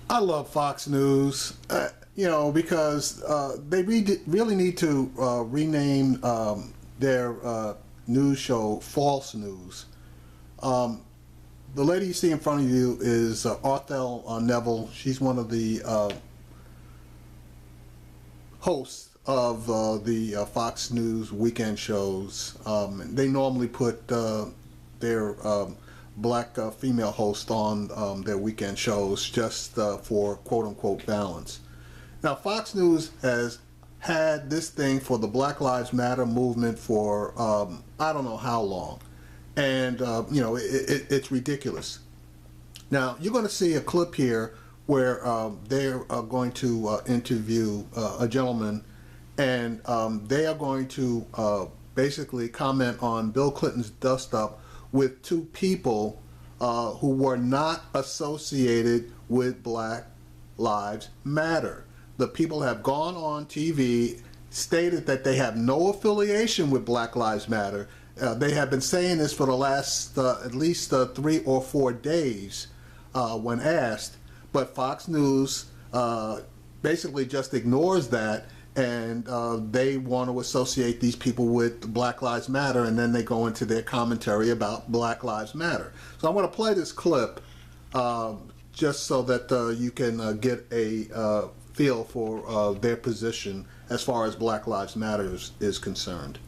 I love Fox News, because they really need to rename their news show False News. The lady you see in front of you is Arthel Neville. She's one of the hosts of the Fox News weekend shows. They normally put their black female host on their weekend shows just for quote-unquote balance. Now, Fox News has had this thing for the Black Lives Matter movement for I don't know how long, and it's ridiculous. Now, you're going to see a clip here where they're going to interview a gentleman, and they are going to basically comment on Bill Clinton's dust-up with two people who were not associated with Black Lives Matter. The people have gone on TV, stated that they have no affiliation with Black Lives Matter. They have been saying this for the last at least 3 or 4 days when asked, but Fox News basically just ignores that, and they want to associate these people with Black Lives Matter, and then they go into their commentary about Black Lives Matter. So I'm going to play this clip just so that you can get a feel for their position as far as Black Lives Matter is concerned.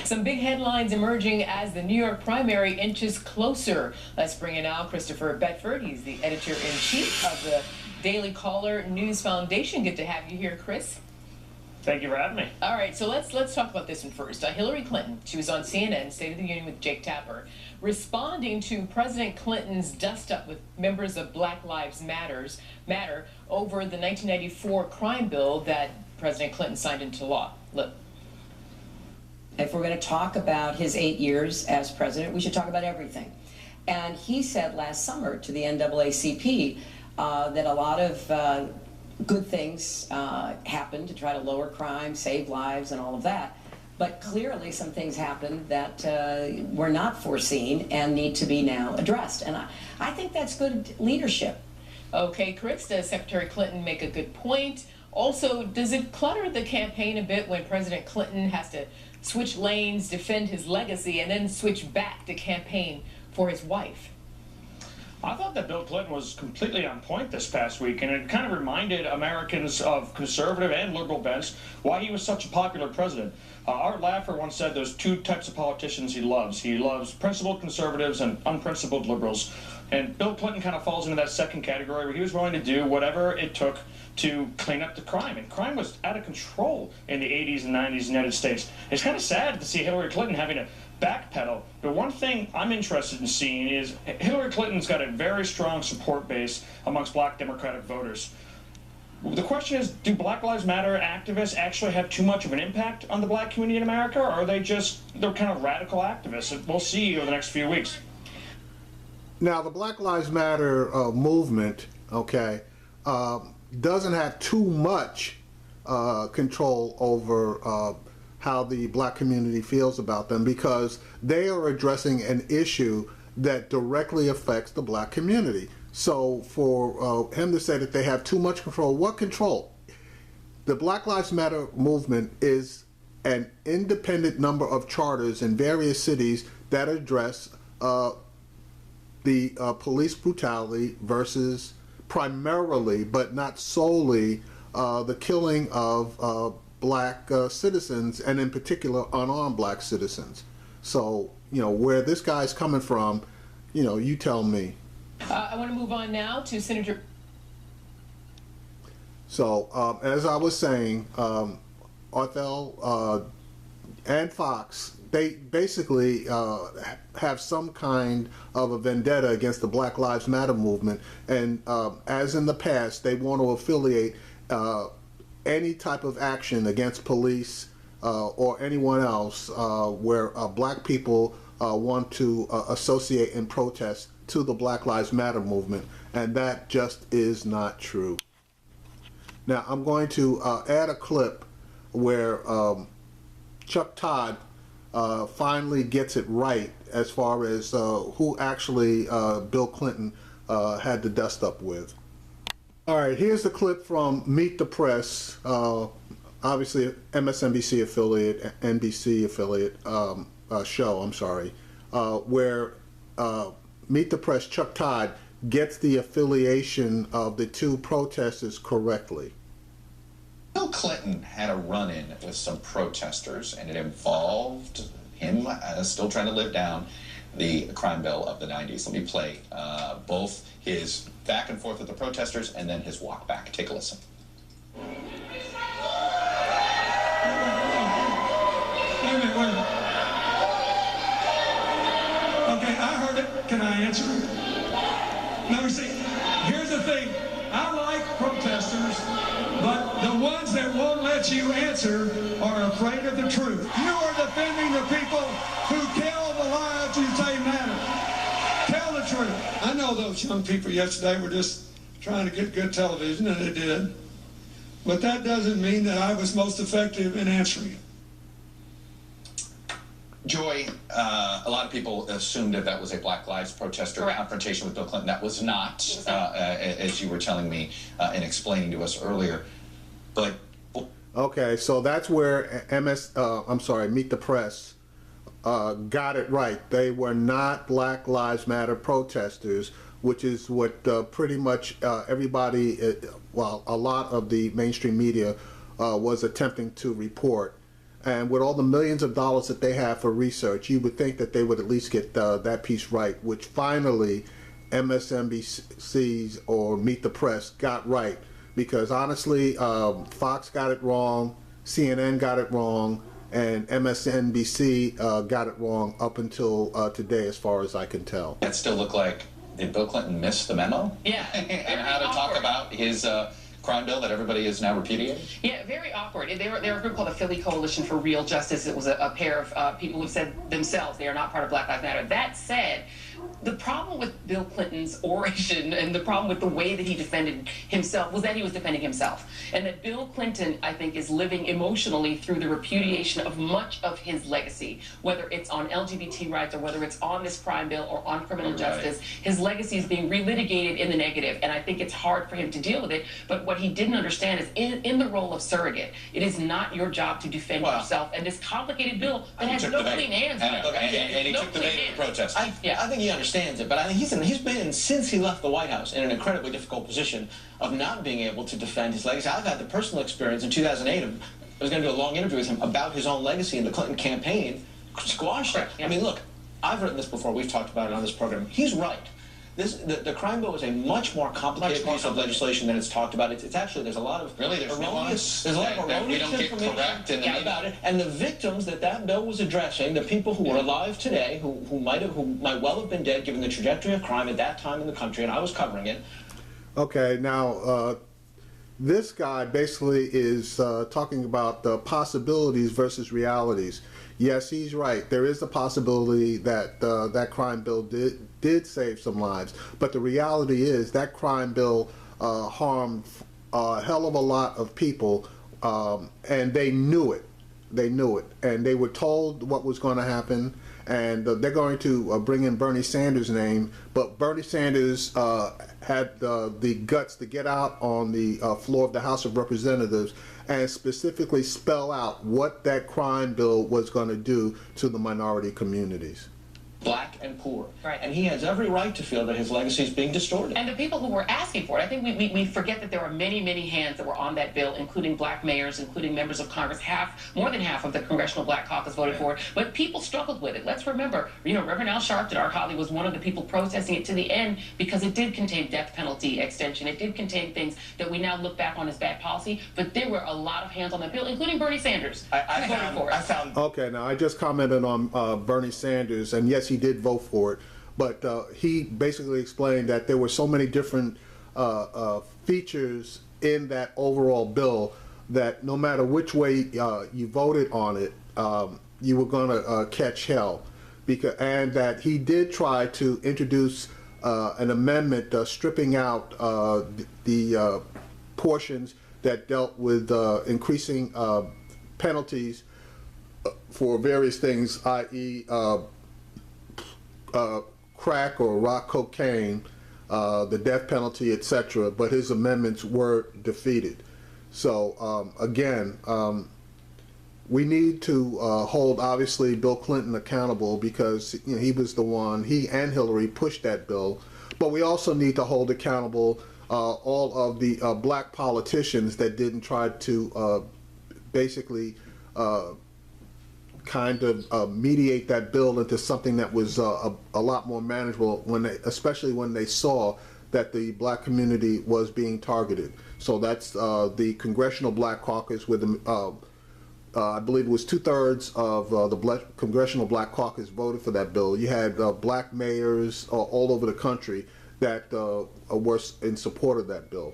Some big headlines emerging as the New York primary inches closer. Let's bring in now Christopher Bedford. He's the editor-in-chief of the Daily Caller News Foundation. Good to have you here, Chris. Thank you for having me. All right, so let's talk about this one first. Hillary Clinton, she was on CNN, State of the Union with Jake Tapper, responding to President Clinton's dust-up with members of Black Lives Matter over the 1994 crime bill that President Clinton signed into law. Look. If we're going to talk about his 8 years as president, we should talk about everything. And he said last summer to the NAACP that a lot of good things happened to try to lower crime, save lives, and all of that. But clearly some things happened that were not foreseen and need to be now addressed. And I think that's good leadership. Okay, Chris, does Secretary Clinton make a good point? Also, does it clutter the campaign a bit when President Clinton has to switch lanes, defend his legacy, and then switch back to campaign for his wife? I thought that Bill Clinton was completely on point this past week, and it kind of reminded Americans of conservative and liberal bents why he was such a popular president. Art Laffer once said there's two types of politicians he loves. He loves principled conservatives and unprincipled liberals. And Bill Clinton kind of falls into that second category where he was willing to do whatever it took to clean up the crime. And crime was out of control in the 80s and 90s in the United States. It's kind of sad to see Hillary Clinton having to backpedal. But one thing I'm interested in seeing is Hillary Clinton's got a very strong support base amongst black Democratic voters. The question is, do Black Lives Matter activists actually have too much of an impact on the black community in America, or are they're kind of radical activists? We'll see over the next few weeks. Now, the Black Lives Matter movement, okay, doesn't have too much control over how the black community feels about them, because they are addressing an issue that directly affects the black community. So for him to say that they have too much control, what control? The Black Lives Matter movement is an independent number of charters in various cities that address the police brutality versus primarily, but not solely, the killing of black citizens, and in particular unarmed black citizens. So, where this guy's coming from, you tell me. I want to move on now to Senator. So, as I was saying, Arthel and Fox, they basically have some kind of a vendetta against the Black Lives Matter movement, and as in the past, they want to affiliate any type of action against police or anyone else where black people want to associate and protest to the Black Lives Matter movement, and that just is not true. Now, I'm going to add a clip where Chuck Todd finally gets it right as far as who actually Bill Clinton had to dust up with. All right, here's the clip from Meet the Press, obviously MSNBC affiliate, NBC affiliate show, I'm sorry, where Meet the Press, Chuck Todd, gets the affiliation of the two protesters correctly. Bill Clinton had a run-in with some protesters, and it involved him still trying to live down the crime bill of the 90s. Let me play both his back and forth with the protesters and then his walk back. Take a listen. Wait a minute. Okay, I heard it. Can I answer? Now, you see, here's the thing. I like protesters, but the ones that won't let you answer are afraid of the truth. You are defending the people who kill the lives you say matter. Tell the truth. I know those young people yesterday were just trying to get good television, and they did. But that doesn't mean that I was most effective in answering. Joy, a lot of people assumed that that was a Black Lives protester confrontation with Bill Clinton. That was not, as you were telling me and explaining to us earlier. But okay, so that's where Meet the Press got it right. They were not Black Lives Matter protesters, which is what pretty much everybody, well, a lot of the mainstream media was attempting to report. And with all the millions of dollars that they have for research, you would think that they would at least get that piece right, which finally MSNBC's or Meet the Press got right. Because honestly, Fox got it wrong, CNN got it wrong, and MSNBC got it wrong up until today, as far as I can tell. that still look like, did Bill Clinton miss the memo? Yeah. And how to talk about his crime bill that everybody is now repudiating? Yeah, very awkward. They were a group called the Philly Coalition for Real Justice. It was a pair of people who said themselves they are not part of Black Lives Matter. That said, the problem with Bill Clinton's oration and the problem with the way that he defended himself was that he was defending himself. And that Bill Clinton, I think, is living emotionally through the repudiation of much of his legacy, whether it's on LGBT rights or whether it's on this crime bill or on criminal justice. His legacy is being relitigated in the negative, and I think it's hard for him to deal with it. But what he didn't understand is in the role of surrogate, it is not your job to defend yourself. And this complicated bill that has no clean hands. And he took the bait of the protest. I think he understands it, but I think he's been, since he left the White House, in an incredibly difficult position of not being able to defend his legacy. I've had the personal experience in 2008 I was going to do a long interview with him about his own legacy, and the Clinton campaign squashed it. I mean, look, I've written this before. We've talked about it on this program. He's right. The crime bill is a much more complicated piece of legislation than it's talked about. It's actually, there's a lot of there's erroneous we don't get correct in the about it. And the victims that bill was addressing, the people who are alive today, who might well have been dead given the trajectory of crime at that time in the country, and I was covering it. Okay, now this guy basically is talking about the possibilities versus realities. Yes, he's right. There is the possibility that that crime bill did save some lives, but the reality is that crime bill harmed a hell of a lot of people, and they knew it. They knew it, and they were told what was going to happen, and they're going to bring in Bernie Sanders' name, but Bernie Sanders had the guts to get out on the floor of the House of Representatives and specifically spell out what that crime bill was going to do to the minority communities. Black and poor. Right. And he has every right to feel that his legacy is being distorted. And the people who were asking for it, I think we forget that there were many, many hands that were on that bill, including black mayors, including members of Congress. More than half of the Congressional Black Caucus voted for it. But people struggled with it. Let's remember, Reverend Al Sharpton, our colleague, was one of the people protesting it to the end because it did contain death penalty extension. It did contain things that we now look back on as bad policy. But there were a lot of hands on that bill, including Bernie Sanders. I found. Okay, now I just commented on Bernie Sanders, and yes, he did vote for it, but he basically explained that there were so many different features in that overall bill that no matter which way you voted on it, you were going to catch hell. And that he did try to introduce an amendment stripping out the portions that dealt with increasing penalties for various things, i.e. Crack or rock cocaine, the death penalty, etc. But his amendments were defeated. So again, we need to hold, obviously, Bill Clinton accountable because he was the one, he and Hillary pushed that bill. But we also need to hold accountable all of the black politicians that didn't try to basically kind of mediate that bill into something that was a lot more manageable, especially when they saw that the black community was being targeted. So that's the Congressional Black Caucus, with I believe it was 2/3 of the Congressional Black Caucus voted for that bill. You had black mayors all over the country that were in support of that bill.